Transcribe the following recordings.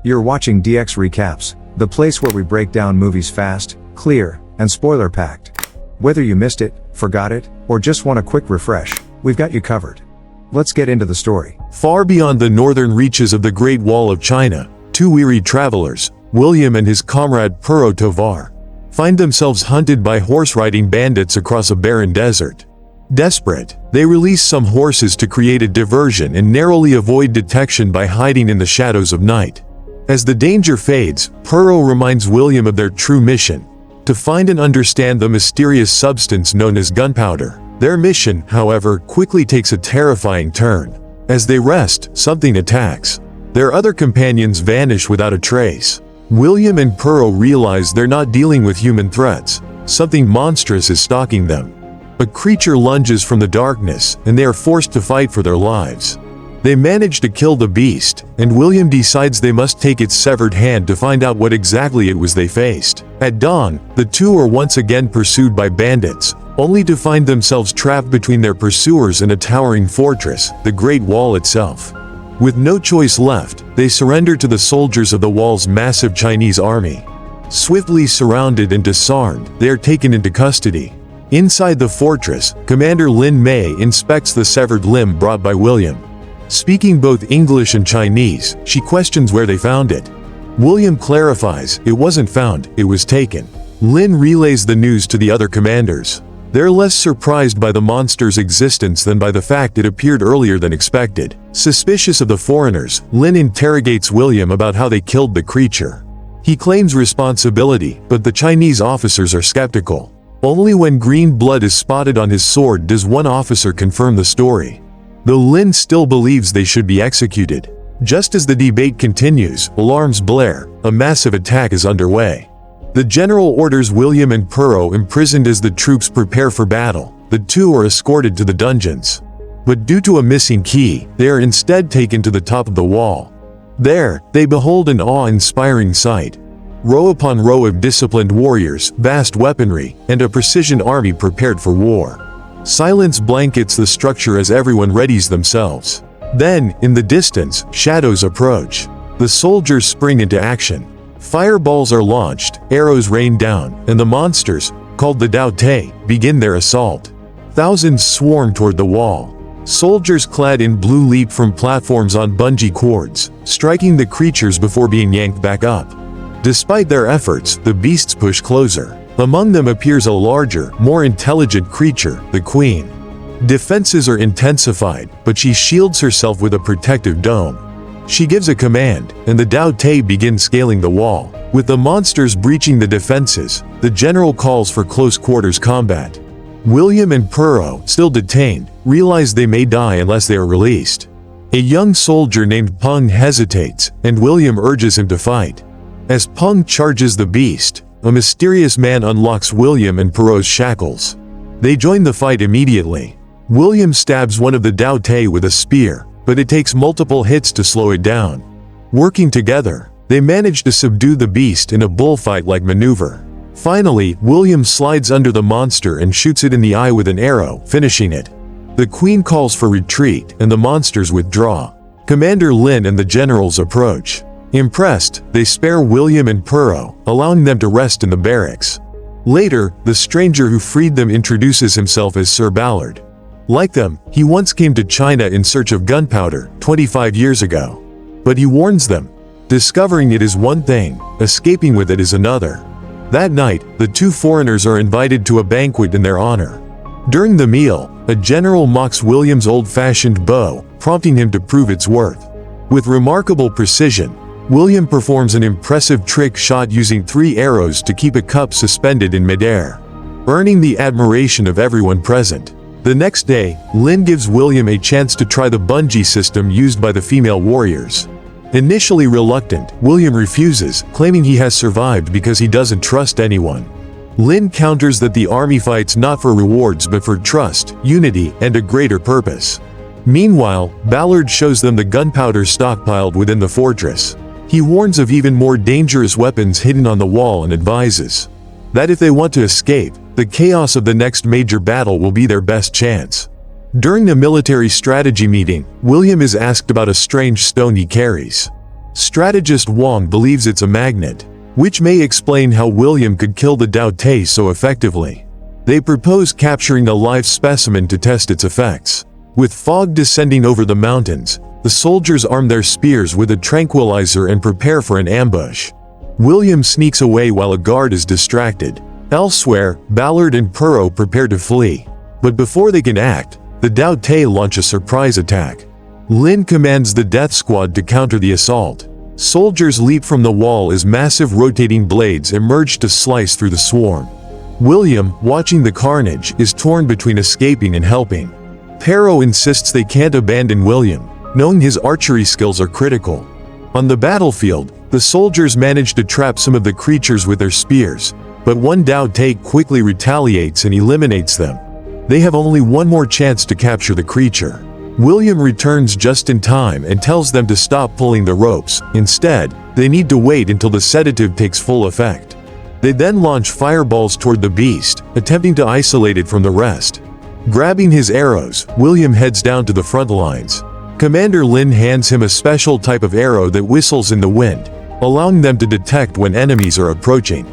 You're watching DX Recaps, the place where we break down movies fast, clear, and spoiler-packed. Whether you missed it, forgot it, or just want a quick refresh, we've got you covered. Let's get into the story. Far beyond the northern reaches of the Great Wall of China, two weary travelers, William and his comrade Puro Tovar, find themselves hunted by horse-riding bandits across a barren desert. Desperate, they release some horses to create a diversion and narrowly avoid detection by hiding in the shadows of night. As the danger fades, Puro reminds William of their true mission: to find and understand the mysterious substance known as gunpowder. Their mission, however, quickly takes a terrifying turn. As they rest, something attacks. Their other companions vanish without a trace. William and Puro realize they're not dealing with human threats. Something monstrous is stalking them. A creature lunges from the darkness, and they are forced to fight for their lives. They manage to kill the beast, and William decides they must take its severed hand to find out what exactly it was they faced. At dawn, the two are once again pursued by bandits, only to find themselves trapped between their pursuers and a towering fortress, the Great Wall itself. With no choice left, they surrender to the soldiers of the wall's massive Chinese army. Swiftly surrounded and disarmed, they are taken into custody. Inside the fortress, Commander Lin Mei inspects the severed limb brought by William. Speaking both English and Chinese, she questions where they found it. William clarifies, it wasn't found, it was taken. Lin relays the news to the other commanders. They're less surprised by the monster's existence than by the fact it appeared earlier than expected. Suspicious of the foreigners, Lin interrogates William about how they killed the creature. He claims responsibility, but the Chinese officers are skeptical. Only when green blood is spotted on his sword does one officer confirm the story. Though Lin still believes they should be executed. Just as the debate continues, alarms blare, a massive attack is underway. The general orders William and Puro imprisoned as the troops prepare for battle. The two are escorted to the dungeons. But due to a missing key, they are instead taken to the top of the wall. There, they behold an awe-inspiring sight. Row upon row of disciplined warriors, vast weaponry, and a precision army prepared for war. Silence blankets the structure as everyone readies themselves. Then, in the distance, shadows approach. The soldiers spring into action. Fireballs are launched, arrows rain down, and the monsters, called the Taotie, begin their assault. Thousands swarm toward the wall. Soldiers clad in blue leap from platforms on bungee cords, striking the creatures before being yanked back up. Despite their efforts, the beasts push closer. Among them appears a larger, more intelligent creature, the Queen. Defenses are intensified, but she shields herself with a protective dome. She gives a command, and the Taotie begins scaling the wall. With the monsters breaching the defenses, the general calls for close quarters combat. William and Puro, still detained, realize they may die unless they are released. A young soldier named Peng hesitates, and William urges him to fight. As Peng charges the beast, a mysterious man unlocks William and Puro's shackles. They join the fight immediately. William stabs one of the Taotie with a spear, but it takes multiple hits to slow it down. Working together, they manage to subdue the beast in a bullfight-like maneuver. Finally, William slides under the monster and shoots it in the eye with an arrow, finishing it. The Queen calls for retreat, and the monsters withdraw. Commander Lin and the generals approach. Impressed, they spare William and Puro, allowing them to rest in the barracks. Later, the stranger who freed them introduces himself as Sir Ballard. Like them, he once came to China in search of gunpowder, 25 years ago. But he warns them. Discovering it is one thing, escaping with it is another. That night, the two foreigners are invited to a banquet in their honor. During the meal, a general mocks William's old-fashioned bow, prompting him to prove its worth. With remarkable precision, William performs an impressive trick shot using 3 arrows to keep a cup suspended in midair, earning the admiration of everyone present. The next day, Lin gives William a chance to try the bungee system used by the female warriors. Initially reluctant, William refuses, claiming he has survived because he doesn't trust anyone. Lin counters that the army fights not for rewards but for trust, unity, and a greater purpose. Meanwhile, Ballard shows them the gunpowder stockpiled within the fortress. He warns of even more dangerous weapons hidden on the wall and advises that if they want to escape, the chaos of the next major battle will be their best chance. During the military strategy meeting, William is asked about a strange stone he carries. Strategist Wong believes it's a magnet, which may explain how William could kill the Taotie so effectively. They propose capturing a live specimen to test its effects. With fog descending over the mountains, the soldiers arm their spears with a tranquilizer and prepare for an ambush. William sneaks away while a guard is distracted. Elsewhere, Ballard and Perot prepare to flee. But before they can act, the Taotie launch a surprise attack. Lin commands the death squad to counter the assault. Soldiers leap from the wall as massive rotating blades emerge to slice through the swarm. William, watching the carnage, is torn between escaping and helping. Perot insists they can't abandon William, knowing his archery skills are critical. On the battlefield, the soldiers manage to trap some of the creatures with their spears, but one Taotie quickly retaliates and eliminates them. They have only one more chance to capture the creature. William returns just in time and tells them to stop pulling the ropes. Instead, they need to wait until the sedative takes full effect. They then launch fireballs toward the beast, attempting to isolate it from the rest. Grabbing his arrows, William heads down to the front lines. Commander Lin hands him a special type of arrow that whistles in the wind, allowing them to detect when enemies are approaching.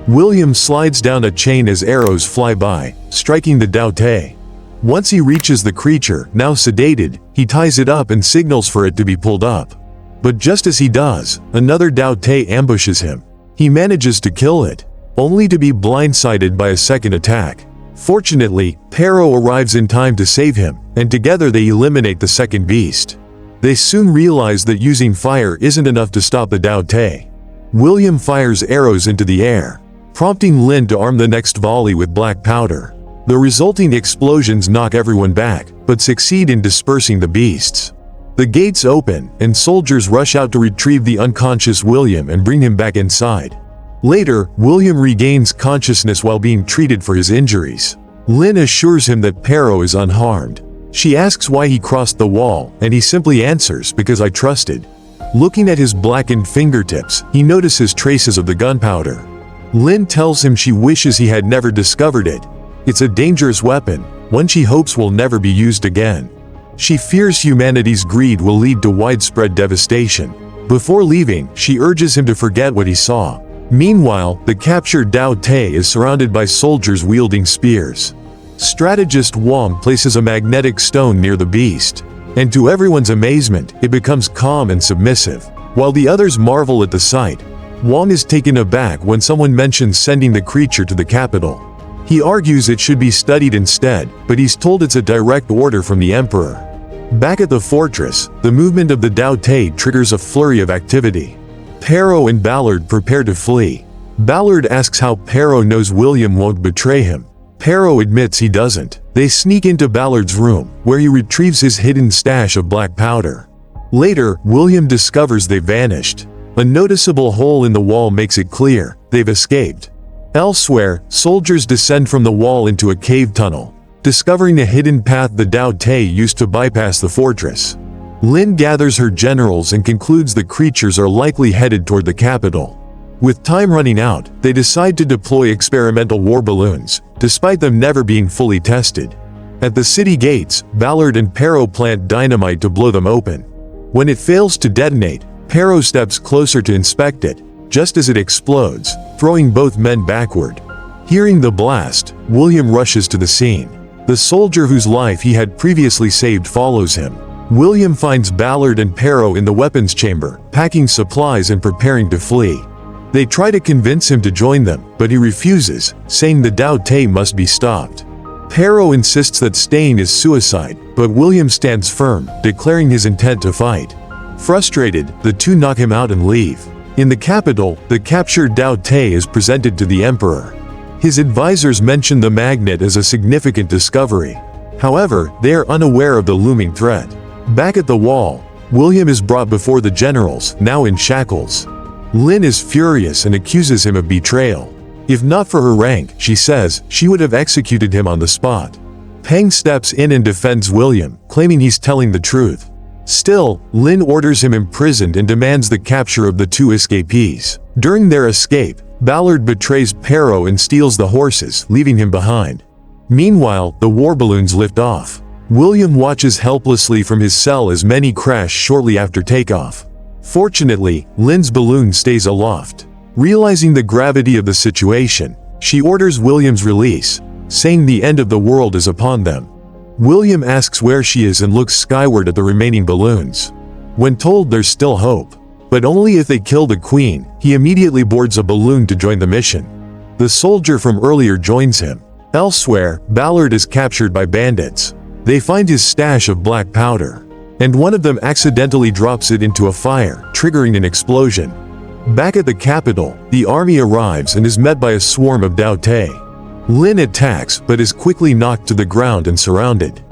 William slides down a chain as arrows fly by, striking the Taotie. Once he reaches the creature, now sedated, he ties it up and signals for it to be pulled up. But just as he does, another Taotie ambushes him. He manages to kill it, only to be blindsided by a second attack. Fortunately, Perot arrives in time to save him, and together they eliminate the second beast. They soon realize that using fire isn't enough to stop the Taotie. William fires arrows into the air, prompting Lin to arm the next volley with black powder. The resulting explosions knock everyone back, but succeed in dispersing the beasts. The gates open, and soldiers rush out to retrieve the unconscious William and bring him back inside. Later, William regains consciousness while being treated for his injuries. Lin assures him that Perot is unharmed. She asks why he crossed the wall, and he simply answers, "Because I trusted." Looking at his blackened fingertips, he notices traces of the gunpowder. Lin tells him she wishes he had never discovered it. It's a dangerous weapon, one she hopes will never be used again. She fears humanity's greed will lead to widespread devastation. Before leaving, she urges him to forget what he saw. Meanwhile, the captured Taotie is surrounded by soldiers wielding spears. Strategist Wong places a magnetic stone near the beast, and to everyone's amazement, it becomes calm and submissive. While the others marvel at the sight, Wong is taken aback when someone mentions sending the creature to the capital. He argues it should be studied instead, but he's told it's a direct order from the emperor. Back at the fortress, the movement of the Taotie triggers a flurry of activity. Perot and Ballard prepare to flee. Ballard asks how Perot knows William won't betray him. Perot admits he doesn't. They sneak into Ballard's room, where he retrieves his hidden stash of black powder. Later, William discovers they've vanished. A noticeable hole in the wall makes it clear they've escaped. Elsewhere, soldiers descend from the wall into a cave tunnel, discovering a hidden path the Taotie used to bypass the fortress. Lin gathers her generals and concludes the creatures are likely headed toward the capital. With time running out, they decide to deploy experimental war balloons, despite them never being fully tested. At the city gates, Ballard and Perot plant dynamite to blow them open. When it fails to detonate, Perot steps closer to inspect it, just as it explodes, throwing both men backward. Hearing the blast, William rushes to the scene. The soldier whose life he had previously saved follows him. William finds Ballard and Perot in the weapons chamber, packing supplies and preparing to flee. They try to convince him to join them, but he refuses, saying the Taotie must be stopped. Perot insists that staying is suicide, but William stands firm, declaring his intent to fight. Frustrated, the two knock him out and leave. In the capital, the captured Taotie is presented to the emperor. His advisors mention the magnet as a significant discovery. However, they are unaware of the looming threat. Back at the wall, William is brought before the generals, now in shackles. Lin is furious and accuses him of betrayal. If not for her rank, she says, she would have executed him on the spot. Peng steps in and defends William, claiming he's telling the truth. Still, Lin orders him imprisoned and demands the capture of the two escapees. During their escape, Ballard betrays Perot and steals the horses, leaving him behind. Meanwhile, the war balloons lift off. William watches helplessly from his cell as many crash shortly after takeoff. Fortunately, Lynn's balloon stays aloft. Realizing the gravity of the situation, she orders William's release, saying the end of the world is upon them. William asks where she is and looks skyward at the remaining balloons. When told there's still hope, but only if they kill the queen, he immediately boards a balloon to join the mission. The soldier from earlier joins him. Elsewhere, Ballard is captured by bandits. They find his stash of black powder, and one of them accidentally drops it into a fire, triggering an explosion. Back at the capital, the army arrives and is met by a swarm of Taotie. Lynn attacks but is quickly knocked to the ground and surrounded.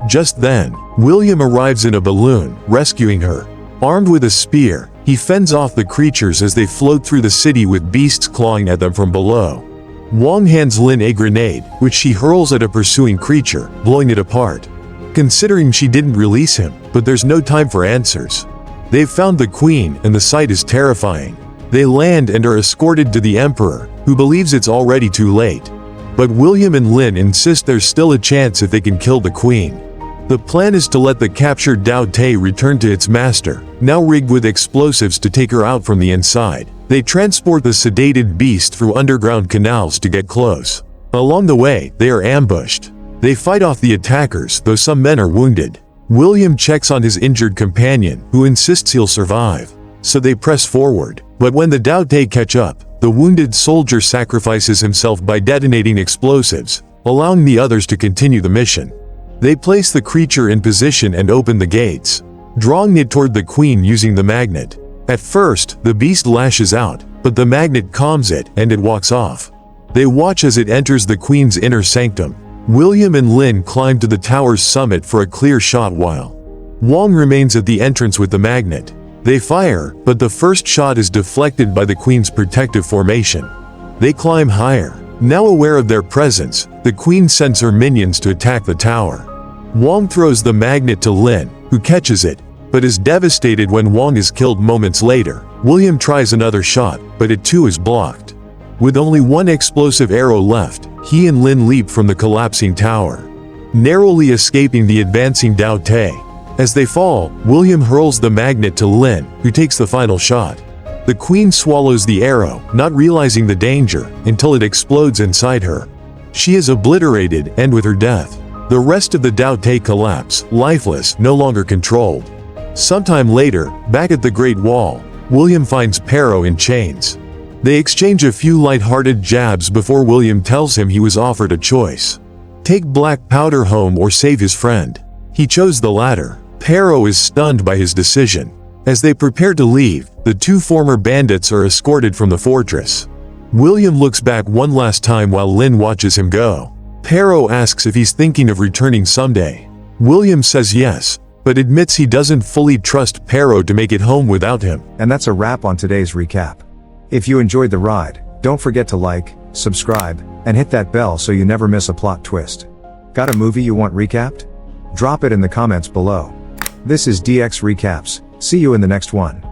Just then, William arrives in a balloon, rescuing her. Armed with a spear, he fends off the creatures as they float through the city with beasts clawing at them from below. Wong hands Lynn a grenade, which she hurls at a pursuing creature, blowing it apart. Considering she didn't release him, but there's no time for answers. They've found the queen and the sight is terrifying. They land and are escorted to the emperor, who believes it's already too late. But William and Lynn insist there's still a chance if they can kill the queen. The plan is to let the captured Taotie return to its master, now rigged with explosives to take her out from the inside. They transport the sedated beast through underground canals to get close. Along the way, they are ambushed. They fight off the attackers, though some men are wounded. William checks on his injured companion, who insists he'll survive. So they press forward. But when the Taotie catch up, the wounded soldier sacrifices himself by detonating explosives, allowing the others to continue the mission. They place the creature in position and open the gates, drawing it toward the queen using the magnet. At first, the beast lashes out, but the magnet calms it and it walks off. They watch as it enters the queen's inner sanctum. William and Lynn climb to the tower's summit for a clear shot while Wong remains at the entrance with the magnet. They fire, but the first shot is deflected by the queen's protective formation. They climb higher. Now aware of their presence, the queen sends her minions to attack the tower. Wong throws the magnet to Lynn, who catches it, but is devastated when Wong is killed moments later. William tries another shot, but it too is blocked. With only one explosive arrow left, he and Lynn leap from the collapsing tower, narrowly escaping the advancing Taotie. As they fall, William hurls the magnet to Lynn, who takes the final shot. The queen swallows the arrow, not realizing the danger, until it explodes inside her. She is obliterated, and with her death, the rest of the Taotie collapse, lifeless, no longer controlled. Sometime later, back at the Great Wall, William finds Pero in chains. They exchange a few light-hearted jabs before William tells him he was offered a choice. Take black powder home or save his friend. He chose the latter. Pero is stunned by his decision. As they prepare to leave, the two former bandits are escorted from the fortress. William looks back one last time while Lynn watches him go. Pero asks if he's thinking of returning someday. William says yes, but admits he doesn't fully trust Pero to make it home without him. And that's a wrap on today's recap. If you enjoyed the ride, don't forget to like, subscribe, and hit that bell so you never miss a plot twist. Got a movie you want recapped? Drop it in the comments below. This is DX Recaps. See you in the next one.